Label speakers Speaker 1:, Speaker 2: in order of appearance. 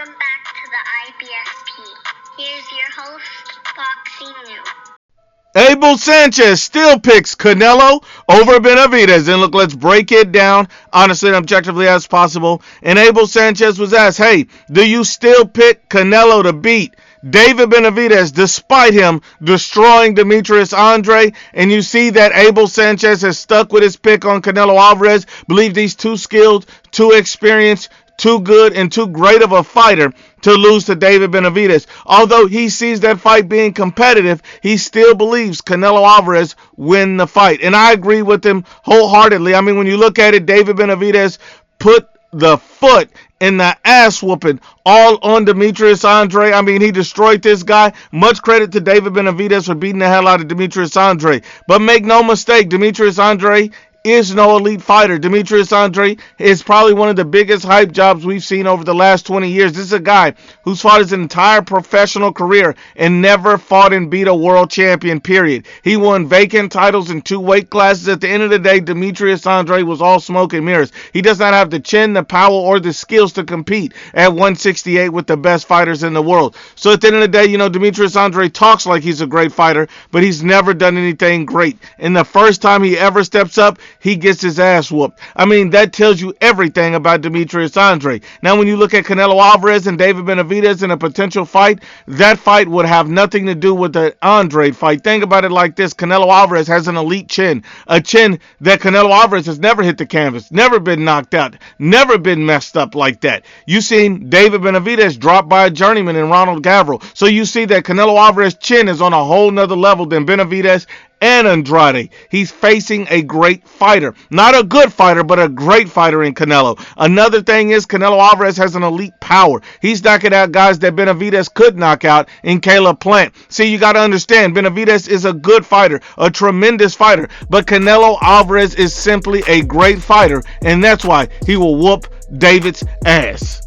Speaker 1: Welcome back to the IBFP. Here's your host, Boxing New.
Speaker 2: Abel Sanchez still picks Canelo over Benavidez. And look, let's break it down honestly and objectively as possible. And Abel Sanchez was asked, hey, do you still pick Canelo to beat David Benavidez despite him destroying Demetrius Andre? And you see that Abel Sanchez has stuck with his pick on Canelo Alvarez. Believed he's too skilled, too experienced, too good, and too great of a fighter to lose to David Benavidez. Although he sees that fight being competitive, he still believes Canelo Alvarez win the fight. And I agree with him wholeheartedly. I mean, when you look at it, David Benavidez put the foot in the ass whooping all on Demetrius Andre. I mean, he destroyed this guy. Much credit to David Benavidez for beating the hell out of Demetrius Andre. But make no mistake, Demetrius Andre is no elite fighter. Demetrius Andre is probably one of the biggest hype jobs we've seen over the last 20 years. This is a guy who's fought his entire professional career and never fought and beat a world champion, period. He won vacant titles in 2 weight classes. At the end of the day, Demetrius Andre was all smoke and mirrors. He does not have the chin, the power, or the skills to compete at 168 with the best fighters in the world. So at the end of the day, Demetrius Andre talks like he's a great fighter, but he's never done anything great. And the first time he ever steps up, he gets his ass whooped. I mean, that tells you everything about Demetrius Andre. Now, when you look at Canelo Alvarez and David Benavidez in a potential fight, that fight would have nothing to do with the Andre fight. Think about it like this. Canelo Alvarez has an elite chin, a chin that Canelo Alvarez has never hit the canvas, never been knocked out, never been messed up like that. You seen David Benavidez dropped by a journeyman in Ronald Gavril. So you see that Canelo Alvarez's chin is on a whole nother level than Benavidez and Andrade. He's facing a great fighter. Not a good fighter, but a great fighter in Canelo. Another thing is Canelo Alvarez has an elite power. He's knocking out guys that Benavidez could knock out in Caleb Plant. See, you got to understand, Benavidez is a good fighter, a tremendous fighter, but Canelo Alvarez is simply a great fighter, and that's why he will whoop David's ass.